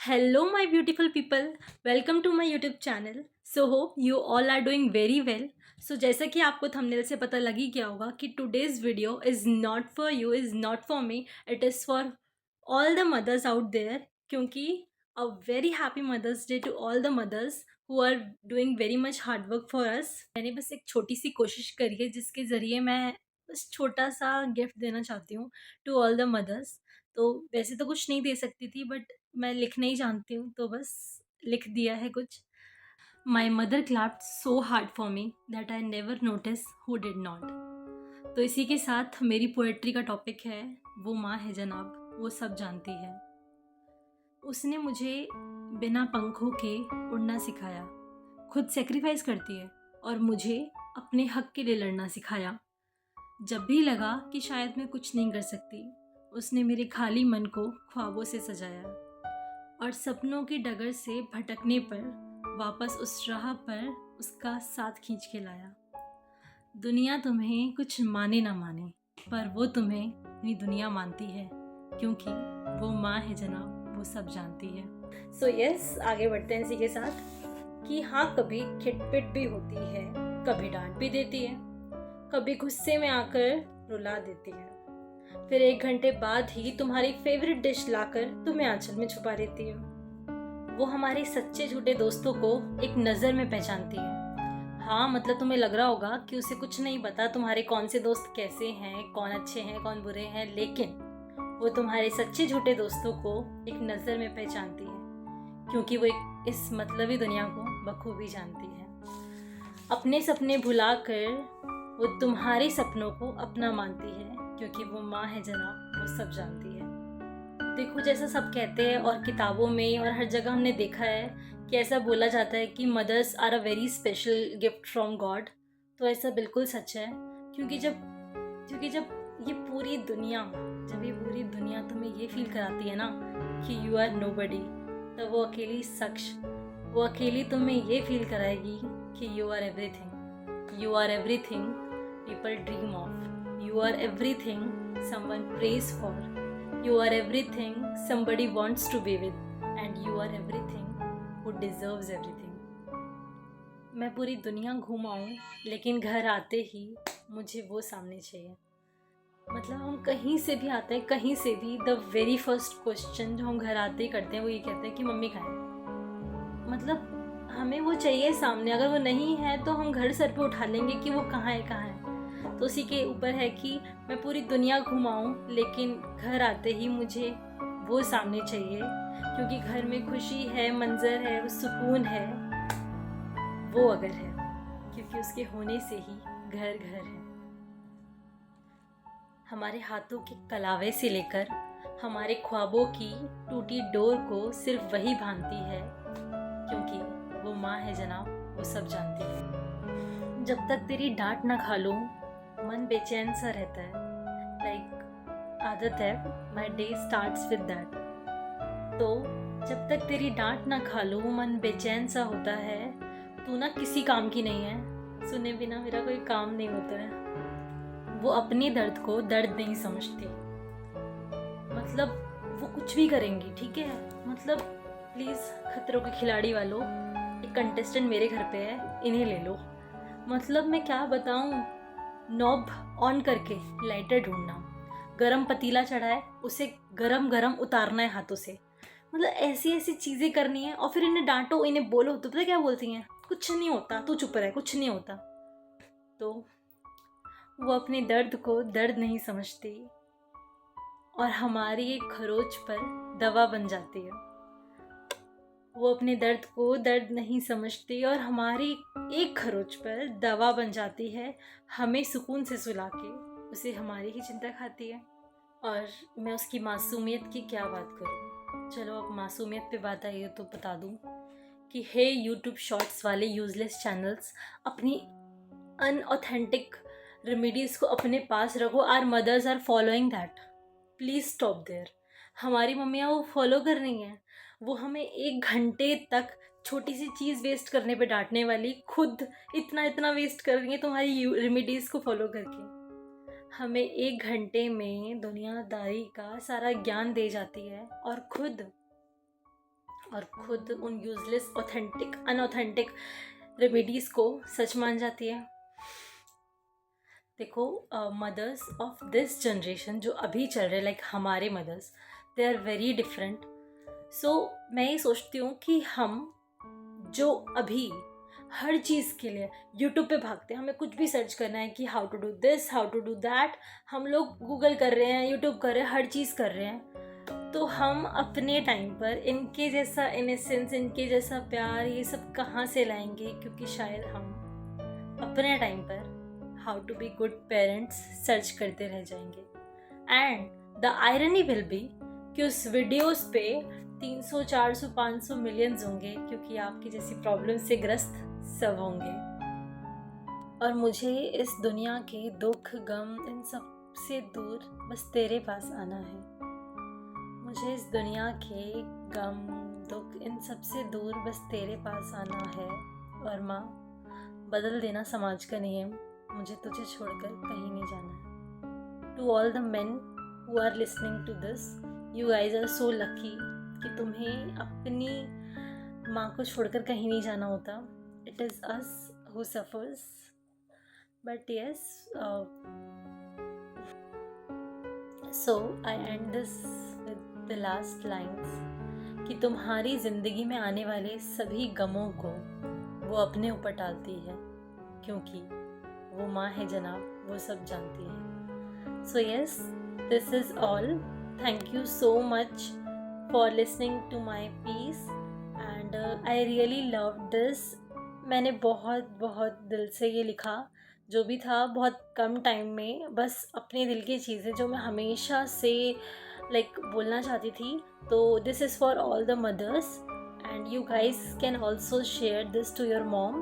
Hello, my beautiful people. Welcome to my YouTube channel. So hope you all are doing very well. So जैसा कि आपको thumbnail से पता लग ही गया होगा कि today's video is not for you, is not for me. It is for all the mothers out there. क्योंकि a very happy Mother's Day to all the mothers who are doing very much hard work for us. मैंने बस एक छोटी सी कोशिश करी है जिसके ज़रिए मैं बस छोटा सा गिफ्ट देना चाहती हूँ टू ऑल द मदर्स। तो वैसे तो कुछ नहीं दे सकती थी बट मैं लिखना ही जानती हूँ तो बस लिख दिया है कुछ। My mother clapped so hard for me that I never notice who did not. तो इसी के साथ मेरी पोएट्री का टॉपिक है वो माँ है जनाब, वो सब जानती है। उसने मुझे बिना पंखों के उड़ना सिखाया, खुद सेक्रीफाइस करती है और मुझे अपने हक के लिए लड़ना सिखाया। जब भी लगा कि शायद मैं कुछ नहीं कर सकती, उसने मेरे खाली मन को ख्वाबों से सजाया और सपनों की डगर से भटकने पर वापस उस राह पर उसका साथ खींच के लाया। दुनिया तुम्हें कुछ माने ना माने, पर वो तुम्हें अपनी दुनिया मानती है, क्योंकि वो माँ है जनाब, वो सब जानती है। सो यस, आगे बढ़ते हैं इसी के साथ कि हाँ, कभी खिटपिट भी होती है, कभी डांट भी देती है, कभी गुस्से में आकर रुला देती है, फिर 1 घंटे बाद ही तुम्हारी फेवरेट डिश लाकर तुम्हें आंचल में छुपा देती है। वो हमारे सच्चे झूठे दोस्तों को एक नज़र में पहचानती है। हाँ, मतलब तुम्हें लग रहा होगा कि उसे कुछ नहीं पता तुम्हारे कौन से दोस्त कैसे हैं, कौन अच्छे हैं, कौन बुरे हैं, लेकिन वो तुम्हारे सच्चे झूठे दोस्तों को एक नज़र में पहचानती है, क्योंकि वो एक इस मतलबी दुनिया को बखूबी जानती है। अपने सपने भुलाकर वो तुम्हारे सपनों को अपना मानती है, क्योंकि वो माँ है जनाब, वो सब जानती है। देखो, जैसा सब कहते हैं और किताबों में और हर जगह हमने देखा है कि ऐसा बोला जाता है कि mothers are a very special gift from God. तो ऐसा बिल्कुल सच है, क्योंकि जब ये पूरी दुनिया तुम्हें ये फील कराती है ना कि यू आर नोबडी, तब वो अकेली शख्स, वो अकेली तुम्हें ये फील कराएगी कि you are everything. You are everything people dream of. You are everything someone prays for. You are everything somebody wants to be with. And you are everything who deserves everything. मैं पूरी दुनिया घूम आऊँ, लेकिन घर आते ही मुझे वो सामने चाहिए। मतलब हम कहीं से भी आते हैं, कहीं से भी, द वेरी फर्स्ट क्वेश्चन जो हम घर आते ही करते हैं वो ये कहते हैं कि मम्मी कहाँ है। मतलब हमें वो चाहिए सामने, अगर वो नहीं है तो हम घर सर पे उठा लेंगे कि वो कहाँ है। तो उसी के ऊपर है कि मैं पूरी दुनिया घुमाऊँ, लेकिन घर आते ही मुझे वो सामने चाहिए, क्योंकि घर में खुशी है, मंजर है, वो सुकून है, वो अगर है, क्योंकि उसके होने से ही घर घर है। हमारे हाथों के कलावे से लेकर हमारे ख्वाबों की टूटी डोर को सिर्फ वही बांधती है, क्योंकि वो माँ है जनाब, वो सब जानती है। जब तक तेरी डांट ना खा लूँ, मन बेचैन सा रहता है। लाइक आदत है, my day starts with that. तो जब तक तेरी डांट ना खा लूँ, मन बेचैन सा होता है। तू ना किसी काम की नहीं है, सुने बिना मेरा कोई काम नहीं होता है। वो अपने दर्द को दर्द नहीं समझती, मतलब वो कुछ भी करेंगी, ठीक है। मतलब प्लीज़ खतरों के खिलाड़ी वालों, एक कंटेस्टेंट मेरे घर पे है, इन्हें ले लो। मतलब मैं क्या बताऊँ, नॉब ऑन करके लाइटर ढूंढना, गरम पतीला चढ़ा है उसे गरम गरम उतारना है हाथों से, मतलब ऐसी ऐसी चीज़ें करनी है। और फिर इन्हें डांटो, इन्हें बोलो तो पता क्या बोलती हैं, कुछ नहीं होता, तू चुप रहे, कुछ नहीं होता। तो वो अपने दर्द को दर्द नहीं समझती और हमारी एक खरोच पर दवा बन जाती है। वो अपने दर्द को दर्द नहीं समझती और हमारी एक खरोच पर दवा बन जाती है, हमें सुकून से सुला के उसे हमारी ही चिंता खाती है। और मैं उसकी मासूमियत की क्या बात करूँ। चलो अब मासूमियत पे बात आई है तो बता दूँ कि हे यूट्यूब शॉर्ट्स वाले यूजलेस चैनल्स, अपनी अनऑथेंटिक रेमेडीज़ को अपने पास रखो। Our mothers are following that, please stop there. हमारी मम्मियाँ वो फॉलो कर रही हैं, वो हमें 1 घंटे तक छोटी सी चीज़ वेस्ट करने पे डांटने वाली, खुद इतना वेस्ट कर रही हैं तुम्हारी रेमेडीज़ को फॉलो करके। हमें 1 घंटे में दुनियादारी का सारा ज्ञान दे जाती है और खुद और खुद उन यूजलेस अनऑथेंटिक रेमेडीज़ को सच मान जाती है। देखो, मदर्स ऑफ दिस जनरेशन जो अभी चल रहे, लाइक हमारे mothers, they are very different. So मैं ये सोचती हूँ कि हम जो अभी हर चीज़ के लिए यूट्यूब पे भागते हैं, हमें कुछ भी सर्च करना है कि how to do this, how to do that, हम लोग गूगल कर रहे हैं, यूट्यूब कर रहे हैं, हर चीज़ कर रहे हैं। तो हम अपने टाइम पर इनके जैसा इनोसेंस, इनके जैसा प्यार, ये सब कहाँ से लाएंगे? क्योंकि शायद हम अपने टाइम पर how to be good parents search करते रह जाएंगे। And the irony will be कि उस वीडियोस पे 300, 400, 500 मिलियंस होंगे, क्योंकि आपकी जैसी प्रॉब्लम से ग्रस्त सब होंगे। और मुझे इस दुनिया के दुख गम इन सब से दूर बस तेरे पास आना है। मुझे इस दुनिया के गम दुख इन सब से दूर बस तेरे पास आना है। और माँ, बदल देना समाज का नियम, मुझे तुझे छोड़कर कहीं नहीं जाना है। To all the men who are listening to this, you guys are so lucky कि तुम्हें अपनी माँ को छोड़कर कहीं नहीं जाना होता। It is us who suffers, but yes, so I and this with the last lines कि तुम्हारी ज़िंदगी में आने वाले सभी गमों को वो अपने ऊपर टालती है, क्योंकि वो माँ है जनाब, वो सब जानती है। So yes, this is all. Thank you so much for listening to my piece and I really love this. मैंने बहुत बहुत दिल से ये लिखा, जो भी था बहुत कम टाइम में, बस अपने दिल की चीज़ें जो मैं हमेशा से बोलना चाहती थी। तो this is for all the mothers and you guys can also share this to your mom